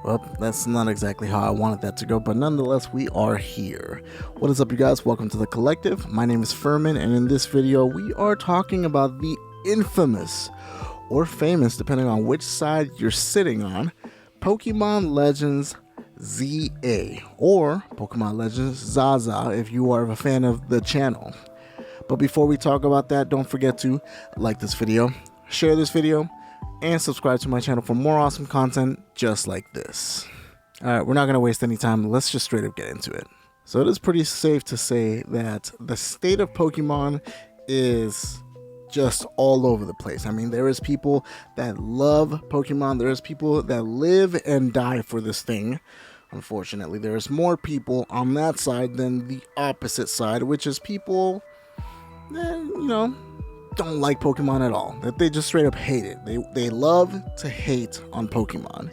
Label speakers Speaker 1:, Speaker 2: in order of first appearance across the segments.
Speaker 1: Well, that's not exactly how I wanted that to go, but nonetheless, we are here. What is up, you guys? Welcome to the collective. My name is Furman, and in this video, we are talking about the infamous, or famous, depending on which side you're sitting on, Pokemon Legends ZA, or Pokemon Legends ZaZa if you are a fan of the channel. But before we talk about that, don't forget to like this video, share this video, and subscribe to my channel for more awesome content just like this. Alright, we're not going to waste any time. Let's just straight up get into it. So it is pretty safe to say that the state of Pokemon is just all over the place. I mean, there is people that love Pokemon. There is people that live and die for this thing. Unfortunately, there's more people on that side than the opposite side, which is people that, don't like Pokemon at all. That they just straight up hate it. They love to hate on Pokemon.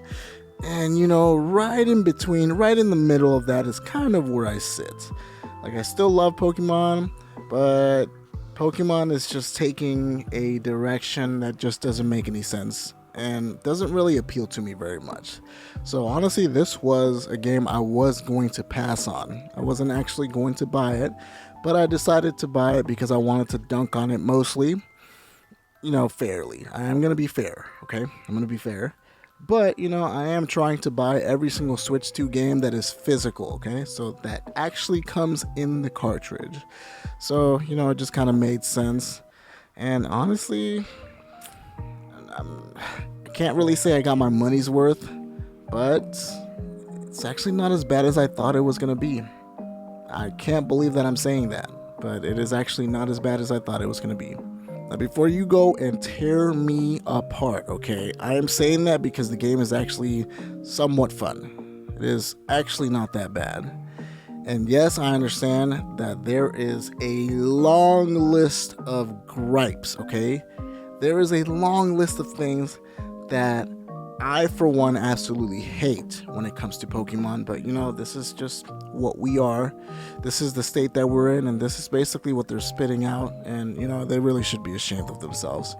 Speaker 1: And right in between, right in the middle of that is kind of where I sit. Like, I still love Pokemon, but Pokemon is just taking a direction that just doesn't make any sense and doesn't really appeal to me very much. So honestly, this was a game I was going to pass on. I wasn't actually going to buy it, but I decided to buy it because I wanted to dunk on it mostly, fairly. I am going to be fair, okay? I'm going to be fair. But, I am trying to buy every single Switch 2 game that is physical, okay? So that actually comes in the cartridge. So, it just kind of made sense. And honestly, I can't really say I got my money's worth, but it's actually not as bad as I thought it was going to be. I can't believe that I'm saying that, but it is actually not as bad as I thought it was going to be. Now, before you go and tear me apart, okay, I am saying that because the game is actually somewhat fun. It is actually not that bad. And yes, I understand that there is a long list of gripes, okay? There is a long list of things that I, for one, absolutely hate when it comes to Pokemon, but this is just what we are. This is the state that we're in, and this is basically what they're spitting out, and they really should be ashamed of themselves.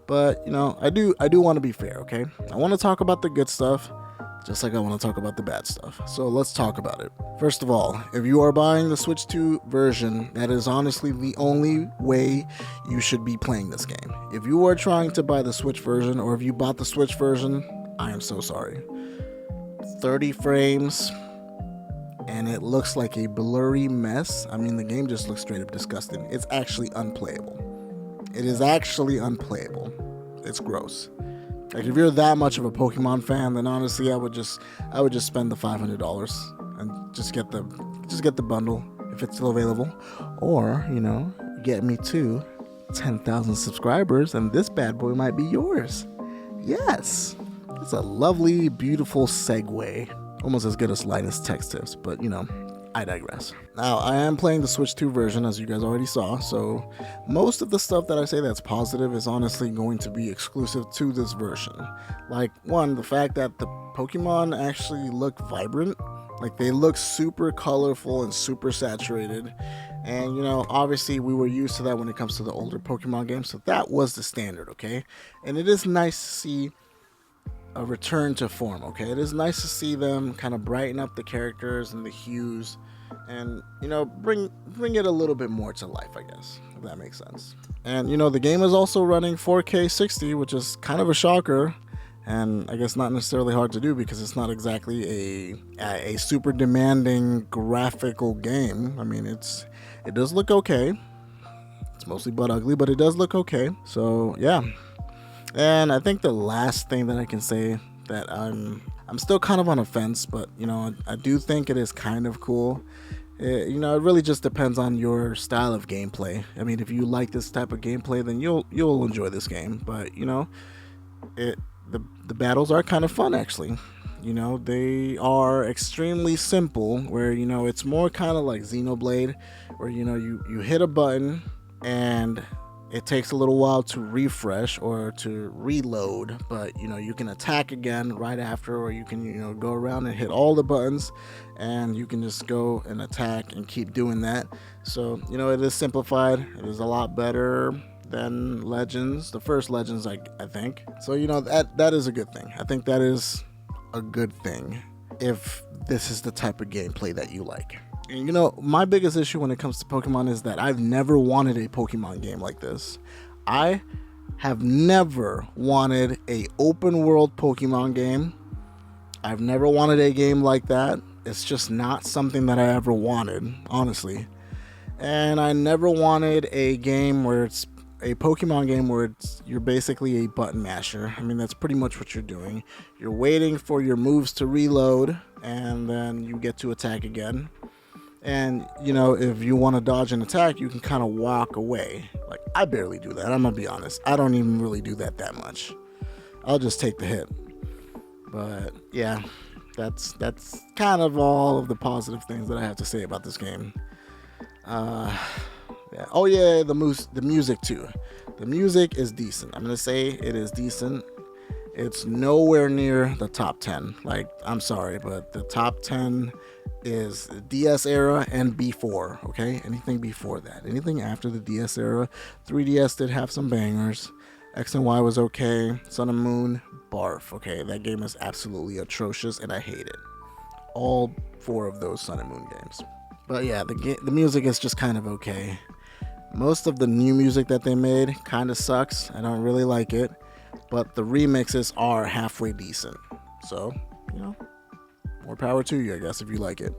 Speaker 1: But I do want to be fair, okay? I want to talk about the good stuff, just like I want to talk about the bad stuff. So let's talk about it. First of all, if you are buying the Switch 2 version, that is honestly the only way you should be playing this game. If you are trying to buy the Switch version, or if you bought the Switch version, I am so sorry. 30 frames, and it looks like a blurry mess. I mean, the game just looks straight up disgusting. It's actually unplayable. It is actually unplayable. It's gross. Like, if you're that much of a Pokemon fan, then honestly, I would just spend the $500 and just get the bundle if it's still available, or get me to 10,000 subscribers, and this bad boy might be yours. Yes. It's a lovely, beautiful segue. Almost as good as Linus Text Tips, but I digress. Now, I am playing the Switch 2 version, as you guys already saw, so most of the stuff that I say that's positive is honestly going to be exclusive to this version. Like, one, the fact that the Pokemon actually look vibrant. Like, they look super colorful and super saturated. And, obviously we were used to that when it comes to the older Pokemon games, so that was the standard, okay? And it is nice to see a return to form, okay? It is nice to see them kind of brighten up the characters and the hues and, bring it a little bit more to life, I guess, if that makes sense. And, the game is also running 4K 60, which is kind of a shocker, and I guess not necessarily hard to do because it's not exactly a super demanding graphical game. I mean, it does look okay. It's mostly butt ugly, but it does look okay. So, yeah. And I think the last thing that I can say that I'm still kind of on a fence, but I do think it is kind of cool. It really just depends on your style of gameplay. I mean, if you like this type of gameplay, then you'll enjoy this game. But the battles are kind of fun, actually. They are extremely simple, where it's more kind of like Xenoblade, where you hit a button and it takes a little while to refresh or to reload, but you can attack again right after, or you can go around and hit all the buttons, and you can just go and attack and keep doing that. So it is simplified. It is a lot better than Legends, the first Legends, I think. So that is a good thing. I think that is a good thing if this is the type of gameplay that you like. And you know, my biggest issue when it comes to Pokemon is that I've never wanted a Pokemon game like this. I have never wanted a open world Pokemon game. I've never wanted a game like that. It's just not something that I ever wanted, honestly. And I never wanted a game where it's a Pokemon game where you're basically a button masher. I mean, that's pretty much what you're doing. You're waiting for your moves to reload, and then you get to attack again. And, you know, if you want to dodge an attack, you can kind of walk away. Like, I barely do that. I'm going to be honest. I don't even really do that much. I'll just take the hit. But, yeah, that's kind of all of the positive things that I have to say about this game. Yeah. Oh yeah, the music too. The music is decent. I'm gonna say it is decent. It's nowhere near the top 10. Like, I'm sorry, but the top 10 is DS era and before. Okay, anything before that, anything after the DS era. 3DS did have some bangers. X and Y was okay. Sun and Moon, barf. Okay, that game is absolutely atrocious and I hate it. All 4 of those Sun and Moon games. But yeah, the music is just kind of okay. Most of the new music that they made kind of sucks. I don't really like it. But the remixes are halfway decent. So, you know, more power to you, I guess, if you like it.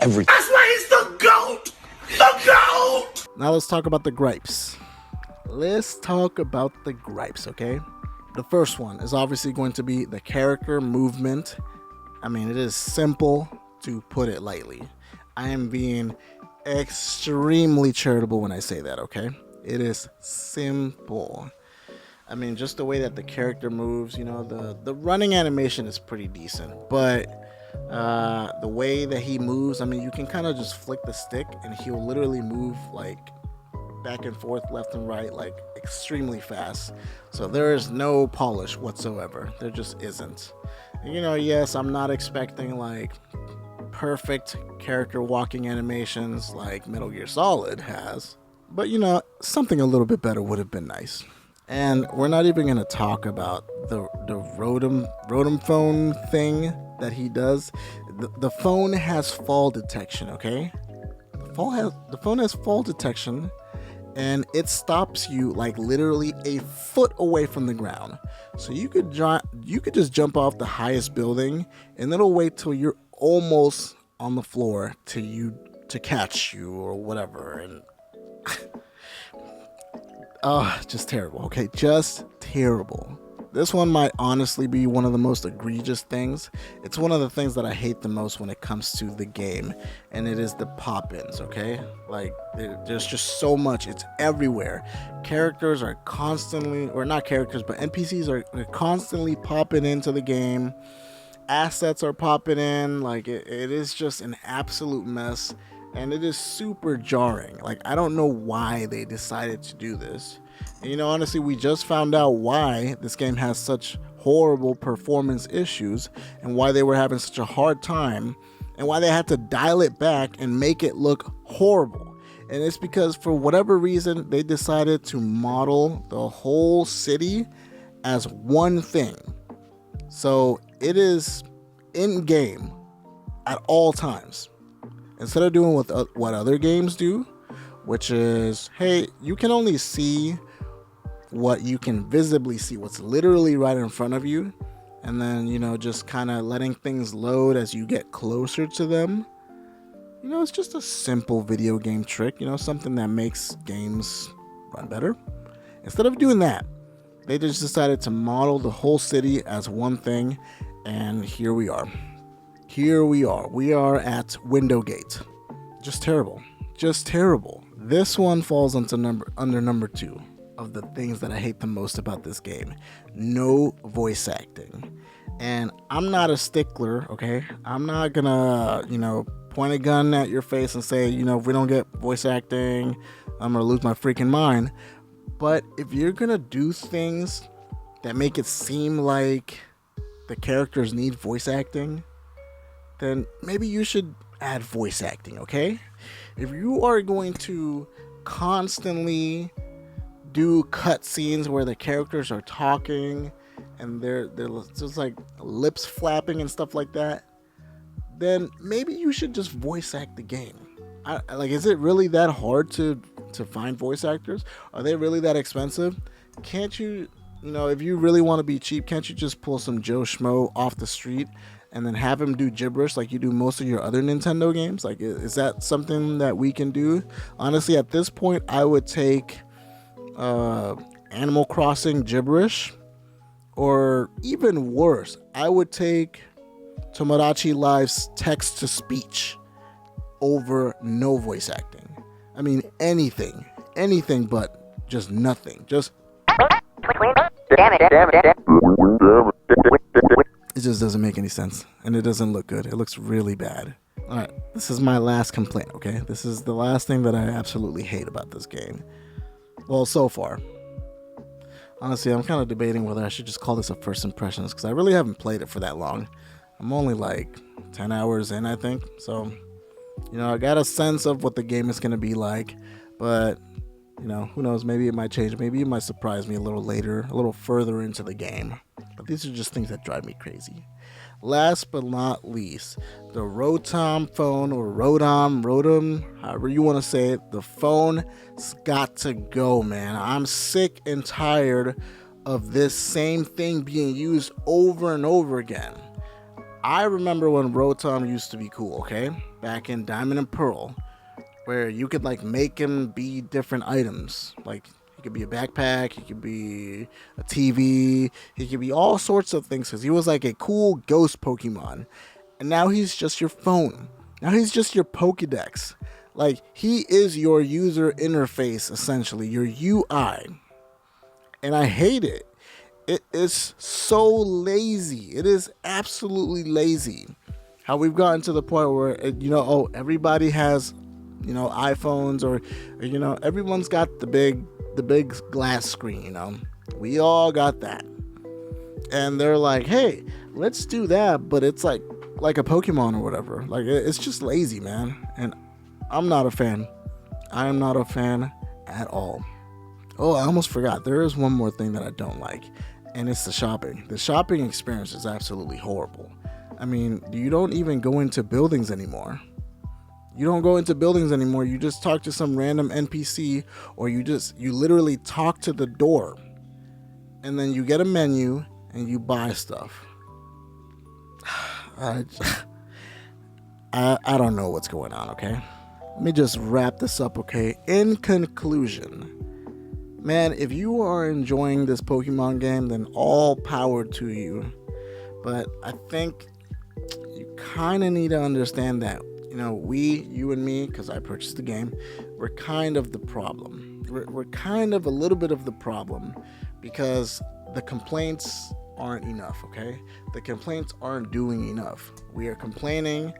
Speaker 2: Everything. That's why he's the GOAT! The GOAT!
Speaker 1: Now let's talk about the gripes. Let's talk about the gripes, okay? The first one is obviously going to be the character movement. I mean, it is simple, to put it lightly. I am being extremely charitable when I say that, okay? It is simple. I mean, just the way that the character moves, you know, the running animation is pretty decent, but the way that he moves, I mean, you can kind of just flick the stick and he'll literally move like back and forth, left and right, like extremely fast. So there is no polish whatsoever. There just isn't. And, you know, yes, I'm not expecting like perfect character walking animations like Metal Gear Solid has, but you know, something a little bit better would have been nice. And we're not even going to talk about the Rotom phone thing that he does. The phone has fall detection, okay? The phone has fall detection, and it stops you like literally a foot away from the ground. So you could just jump off the highest building, and it'll wait till you're almost on the floor to catch you or whatever. And just terrible. Okay, just terrible. This one might honestly be one of the most egregious things. It's one of the things that I hate the most when it comes to the game, and it is the pop-ins, okay? Like, there's just so much. It's everywhere. Characters are constantly, or not characters, but NPCs are constantly popping into the game. Assets are popping in. Like, it is just an absolute mess, and it is super jarring. Like, I don't know why they decided to do this. And, you know, honestly, we just found out why this game has such horrible performance issues and why they were having such a hard time and why they had to dial it back and make it look horrible. And it's because for whatever reason, they decided to model the whole city as one thing. So it is in game at all times. Instead of doing what other games do, which is, hey, you can only see what you can visibly see, what's literally right in front of you, and then, you know, just kind of letting things load as you get closer to them. You know, it's just a simple video game trick, you know, something that makes games run better. Instead of doing that, they just decided to model the whole city as one thing, and here we are. We are at Windowgate. Just terrible. Just terrible. This one falls under number 2 of the things that I hate the most about this game. No voice acting. And I'm not a stickler, okay? I'm not gonna, point a gun at your face and say, if we don't get voice acting, I'm gonna lose my freaking mind. But if you're gonna do things that make it seem like the characters need voice acting, then maybe you should add voice acting, okay? If you are going to constantly do cutscenes where the characters are talking and they're just like lips flapping and stuff like that, then maybe you should just voice act the game. Is it really that hard to find voice actors? Are they really that expensive? Can't you, if you really want to be cheap, can't you just pull some Joe Schmo off the street and then have him do gibberish like you do most of your other Nintendo games? Like, is that something that we can do? Honestly, at this point, I would take Animal Crossing gibberish, or even worse, I would take Tomodachi Life's text-to-speech over no voice acting. I mean, anything but just nothing. Just it just doesn't make any sense, and it doesn't look good. It looks really bad. Alright, this is my last complaint, okay? This is the last thing that I absolutely hate about this game. Well, so far. Honestly, I'm kind of debating whether I should just call this a first impressions, because I really haven't played it for that long. I'm only like 10 hours in, I think. So, I got a sense of what the game is going to be like, but, who knows? Maybe it might change. Maybe it might surprise me a little later, a little further into the game. But these are just things that drive me crazy. Last but not least, the Rotom phone, or Rotom, however you want to say it, the phone's got to go, man. I'm sick and tired of this same thing being used over and over again. I remember when Rotom used to be cool, okay? Back in Diamond and Pearl, where you could make him be different items. Like, he could be a backpack, he could be a TV, he could be all sorts of things, because he was like a cool ghost Pokemon. And now he's just your phone. Now he's just your Pokedex. Like, he is your user interface, essentially, your UI. And I hate it. It is so lazy. It is absolutely lazy. How we've gotten to the point where, everybody has, iPhones, or everyone's got the big glass screen, we all got that. And they're like, hey, let's do that, but it's like a Pokemon or whatever. Like, it's just lazy, man. And I'm not a fan. I am not a fan at all. Oh, I almost forgot. There is one more thing that I don't like, and it's the shopping. The shopping experience is absolutely horrible. I mean, you don't even go into buildings anymore. You don't go into buildings anymore. You just talk to some random NPC, or you literally talk to the door, and then you get a menu and you buy stuff. I don't know what's going on, okay? Let me just wrap this up, okay? In conclusion, man, if you are enjoying this Pokemon game, then all power to you. But I think you kind of need to understand that, you and me, because I purchased the game, we're kind of the problem. We're kind of a little bit of the problem, because the complaints aren't enough, okay? The complaints aren't doing enough. We are complaining,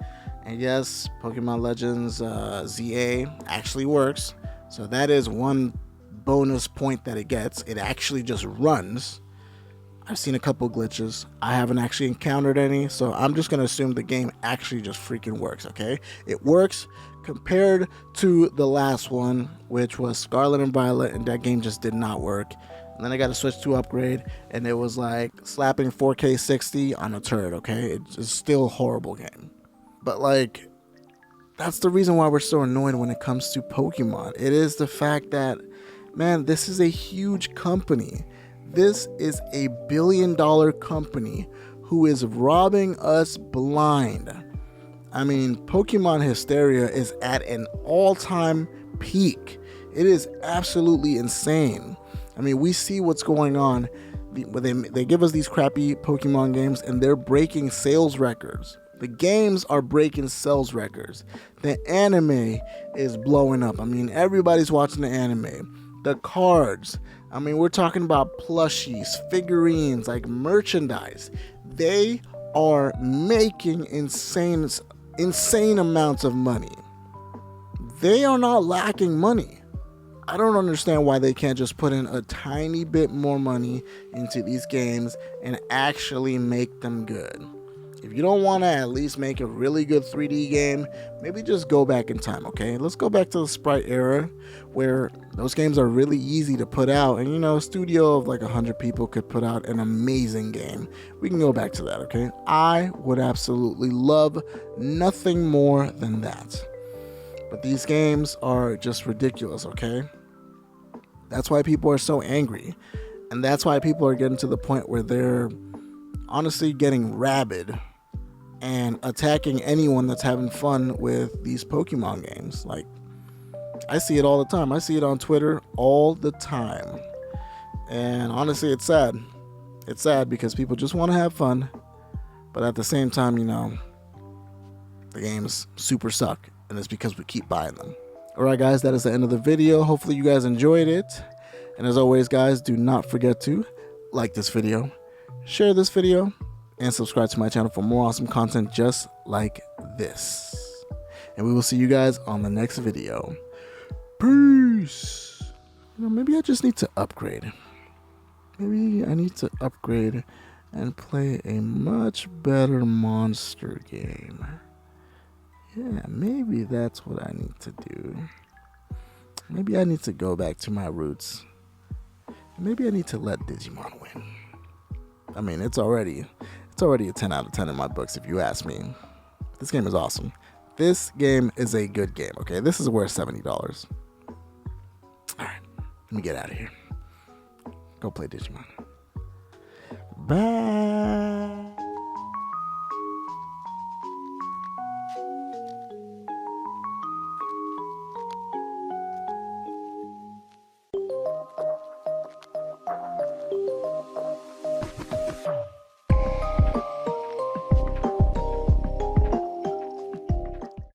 Speaker 1: and yes, Pokemon Legends ZA actually works, so that is one bonus point that it gets. It actually just runs. I've seen a couple glitches. I haven't actually encountered any, so I'm just gonna assume the game actually just freaking works, okay? It works compared to the last one, which was Scarlet and Violet, and that game just did not work. And then I got to switch to upgrade, and it was like slapping 4K 60 on a turd, okay? It's still a horrible game. But that's the reason why we're so annoyed when it comes to Pokemon. It is the fact that, man, this is a huge company. This is a billion-dollar company who is robbing us blind. I mean, Pokemon hysteria is at an all-time peak. It is absolutely insane. I mean, we see what's going on. They give us these crappy Pokemon games, and they're breaking sales records. The games are breaking sales records. The anime is blowing up. I mean, everybody's watching the anime. The cards. I mean, we're talking about plushies, figurines, like merchandise. They are making insane amounts of money. They are not lacking money. I don't understand why they can't just put in a tiny bit more money into these games and actually make them good. If you don't want to at least make a really good 3D game, maybe just go back in time, okay? Let's go back to the Sprite era where those games are really easy to put out. And, you know, a studio of like 100 people could put out an amazing game. We can go back to that, okay? I would absolutely love nothing more than that. But these games are just ridiculous, okay? That's why people are so angry. And that's why people are getting to the point where they're honestly getting rabid and attacking anyone that's having fun with these Pokemon games. Like, I see it all the time. I see it on Twitter all the time. And honestly, it's sad. It's sad because people just want to have fun. But at the same time, you know, the games super suck. And it's because we keep buying them. Alright guys, that is the end of the video. Hopefully you guys enjoyed it. And as always guys, do not forget to like this video, share this video, and subscribe to my channel for more awesome content just like this. And we will see you guys on the next video. Peace! You know, maybe I just need to upgrade. Maybe I need to upgrade and play a much better monster game. Yeah, maybe that's what I need to do. Maybe I need to go back to my roots. Maybe I need to let Digimon win. I mean, it's already a 10 out of 10 in my books if you ask me. This game is awesome. This game is a good game, okay? This is worth $70. Alright, let me get out of here. Go play Digimon. Bye.